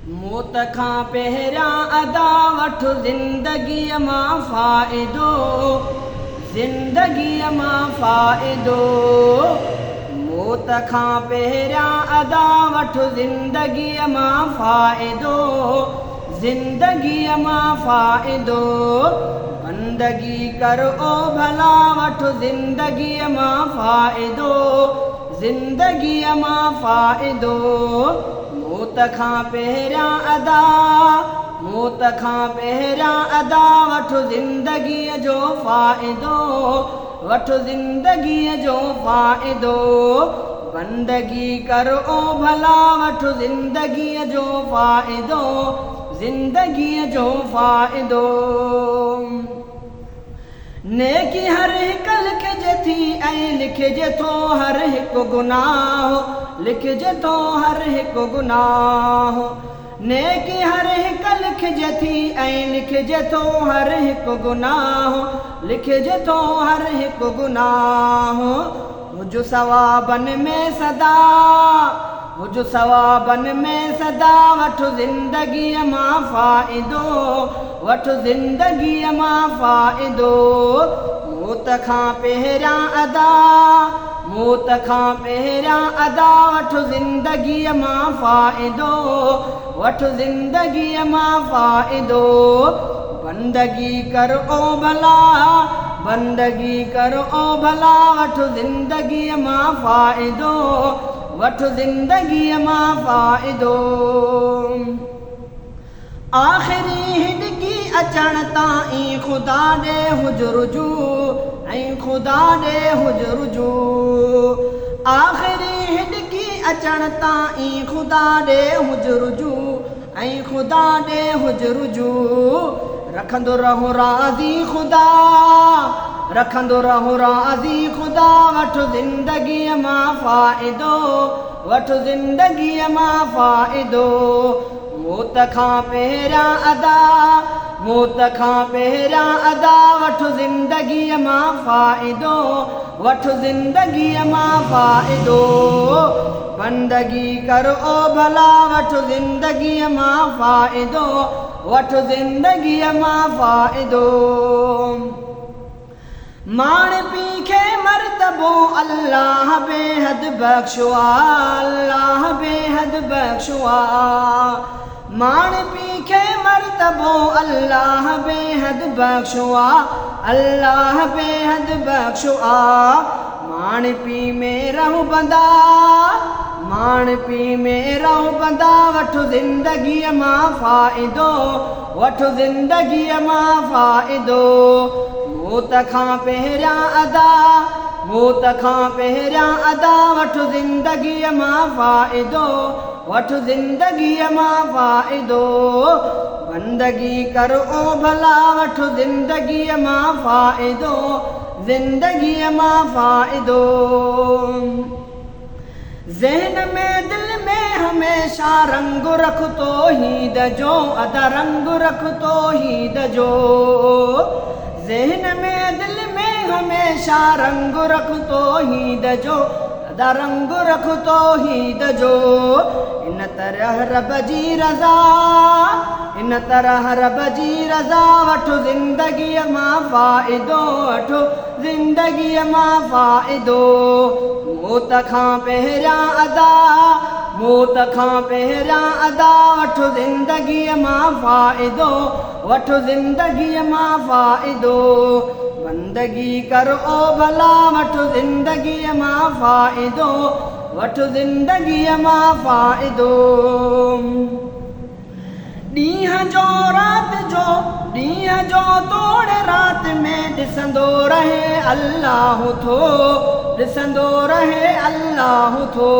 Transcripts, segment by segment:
मौत खां पहिरियां अदा वठ ज़िंदगीअ मां फ़ाइदो, ज़िंदगीअ मां फ़ाइदो। मौत खां पहिरियां अदा वठ ज़िंदगीअ मां फ़ाइदो, ज़िंदगीअ मां फ़ाइदो। बंदगी कर ओ भला वठ ज़िंदगीअ मां फ़ाइदो, ज़िंदगीअ मां फ़ाइदो। मौत खां पहिरियां अदा, मौत खां पहिरियां अदा वठ ज़िंदगीअ जो फ़ाइदो, वठ ज़िंदगीअ जो फ़ाइदो। बंदगी कर ओ भला वठ ज़िंदगीअ जो फ़ाइदो, ज़िंदगीअ जो फ़ाइदो। नेकी हर हिकु लिखिजे थी ऐं लिखिजे थो हर हिकु गुनाह, लिखिजे थो हर हिकु गुनाह। नेकी हर हिकु लिखिजे थी ऐं लिखिजे थो हर हिकु गुनाह, लिखिजे थो हर हिकु गुनाह। हुज सवाबन में सदा, हुज सवाबन में सदा वठ ज़िंदगीअ मां फ़ाइदो, वठ ज़िंदगीअ मां फ़ाइदो। मौत खां पहिरियां अदा, मौत खां पहिरियां अदा वठ ज़िंदगीअ मां फ़ाइदो, वठ ज़िंदगीअ मां फ़ाइदो। बंदगी कर ओ भला, बंदगी कर ओ भला वठ ज़िंदगीअ मां फ़ाइदो, वठ ज़िंदगीअ मां फ़ाइदो। आख़िरी हिॾकी अचण ताईं ख़ुदा ॾे हुज रुजू, ऐं ख़ुदा ॾे हुज रुजू। आख़िरी हिॾकी अचण ताईं ख़ुदा ॾे हुज रुजू, ऐं ख़ुदा ॾे हुज रुजू। रखंदो रहो राज़ी ख़ुदा, रखंदो रहो राज़ी ख़ुदा वठ ज़िंदगीअ मां फ़ाइदो, वठ ज़िंदगीअ मां फ़ाइदो। मौत खां पहिरियां अदा, मौत खां पहिरियां अदा वठ ज़िंदगीअ मां फ़ाइदो, वठ ज़िंदगीअ मां फ़ाइदो। बंदगी कर ओ भला वठ ज़िंदगीअ मां फ़ाइदो, वठ ज़िंदगीअ मां फ़ाइदो। माण पीउ खे मर्तबो अल्लाह बेहद बख़्शो आ, अल्लाह बेहद बख़्शो आ। माण पीउ खे मर्तबो अल्लाह बेहद बख़्शो आ, अल्लाह बेहद बख़्शो आ। माण पीउ में रहूं बंदा, माण पीउ में रहूं बंदा वठ ज़िंदगीअ मां फ़ाइदो, वठ ज़िंदगीअ मां फ़ाइदो। मौत खां पहिरियां अदा, मौत खां पहिरियां अदा वठ ज़िंदगीअ मां फ़ाइदो, वठ ज़िंदगीअ मां फ़ाइदो। बंदगी कर ओ भला वठ ज़िंदगीअ मां फ़ाइदो, ज़िंदगीअ मां फ़ाइदो। ज़हन में दिल में हमेशा रंग रख तौहीद जो, अदा रंग रख तौहीद जो। ज़हन में दिल में हमेशा रंग रख तौहीद जो, अदा रंग रख तौहीद जो। इन तरह रब जी रज़ा, इन तरह रब जी रज़ा वठ ज़िंदगीअ मां फ़ाइदो, वठ ज़िंदगीअ मां फ़ाइदो। मौत खां पहिरियां अदा, मौत खां पहिरियां अदा वठ ज़िंदगीअ मां फ़ाइदो, वठ ज़िंदगीअ मां फ़ाइदो। बंदगी कर ओ भला वठ ज़िंदगीअ मां फ़ाइदो, वठ ज़िंदगीअ मां फ़ाइदो। ॾींहं जो राति जो, ॾींहं जो तोड़े राति में ॾिसंदो रहे अल्लाह थो, ॾिसंदो रहे अल्लाह थो।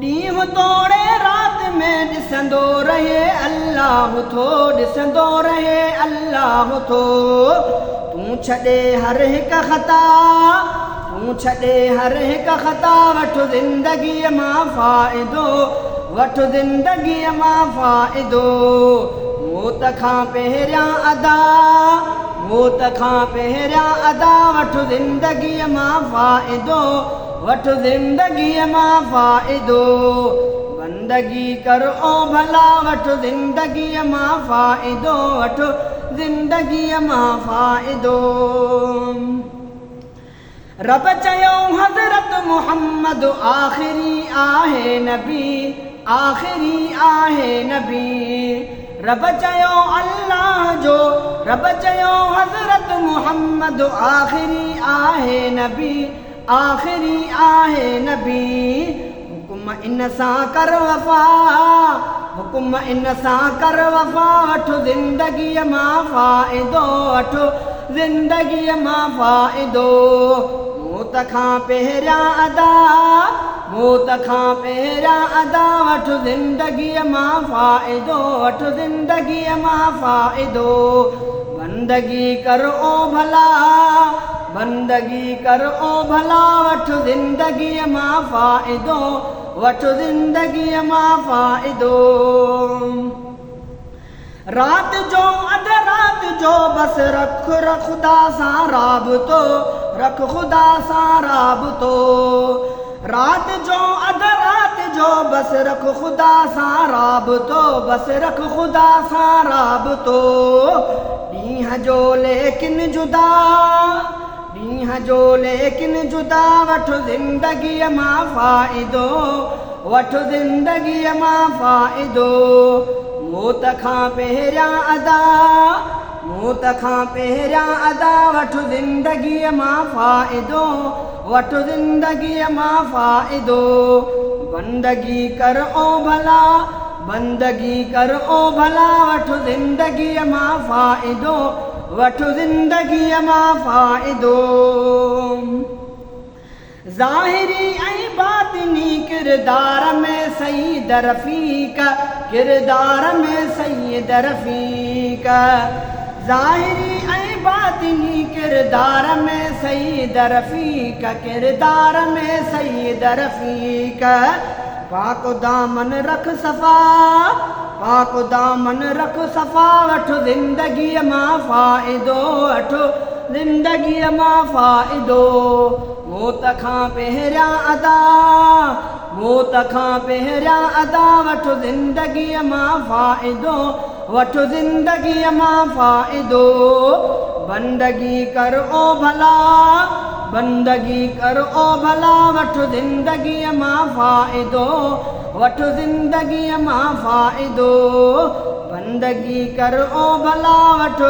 ॾींहुं तोड़े राति में ॾिसंदो रहे अल्लाह थो, ॾिसंदो रहे अल्लाह थो। तूं छॾे हर हिकु ख़ता, तूं छॾे हर हिकु ख़ता वठ ज़िंदगीअ मां फ़ाइदो, वठ ज़िंदगीअ मां फ़ाइदो। मौत खां पहिरियां अदा, मौत खां पहिरियां अदा वठ ज़िंदगीअ मां फ़ाइदो, वठ ज़िंदगीअ मां फ़ाइदो। बंदगी कर ओ भला वठ ज़िंदगीअ मां फ़ाइदो वठ ज़िंदगीअ मां फ़ाइदो रब चयो हज़रत मुहम्मद आख़िरी आहे नबी आख़िरी आहे नबी रब चयो अल्लाह जो रब चयो हज़रत मुहम्मद आख़िरी आहे नबी आख़िरी आहे नबी हुकुम इन सां कर वफ़ा हुकुम इन सां कर वफ़ा वठ ज़िंदगीअ मां फ़ाइदो वठ ज़िंदगीअ मां फ़ाइदो मौत खां पहिरियां अदा मौत खां पहिरियां अदा वठ ज़िंदगीअ मां फ़ाइदो वठ ज़िंदगीअ मां फ़ाइदो बंदगी कर ओ भला बंदगी कर ओ भला वठ ज़िंदगीअ मां फ़ाइदो वठ ज़िंदगीअ मां फ़ाइदो रात जो अध रात जो बस रख ख़ुदा सां राबितो रख ख़ुदा सां राबितो रात जो अध रात जो बस रख ख़ुदा सां राबितो बस रख ख़ुदा सां राबितो ॾींहं जो लेकिन जुदा ॾींहं जो लेकिन जुदा वठ ज़िंदगीअ मां फ़ाइदो वठ ज़िंदगीअ मां फ़ाइदो मौत खां पहिरियां अदा मौत खां पहिरियां अदा वठ ज़िंदगीअ मां फ़ाइदो वठ ज़िंदगीअ मां फ़ाइदो बंदगी कर ओ भला बंदगी कर ओ भला वठ ज़िंदगीअ मां फ़ाइदो वठ ज़िंदगीअ मां फ़ाइदो ज़ाहिरी ऐं बातिनी किरदार में सईद रफ़ीक किरदार में सईद रफ़ीक ज़ाहिरी ऐं बातिनी किरदार में सईद रफ़ीक किरदार में सईद रफ़ीक पाक दामन रख सफ़ा पाक दामन रख सफ़ा वठ ज़िंदगीअ मां फ़ाइदो वठ ज़िंदगीअ मां फ़ाइदो मौत खां पहिरियां अदा मौत खां पहिरियां अदा वठ ज़िंदगीअ मां फ़ाइदो वठ ज़िंदगीअ मां फ़ाइदो बंदगी कर ओ भला बंदगी कर ओ भला वठ ज़िंदगीअ मां फ़ाइदो वठ ज़िंदगीअ मां फ़ाइदो बंदगी कर ओ भला वठ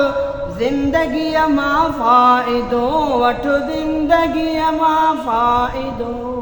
ज़िंदगीअ मां फ़ाइदो वठ ज़िंदगीअ मां फ़ाइदो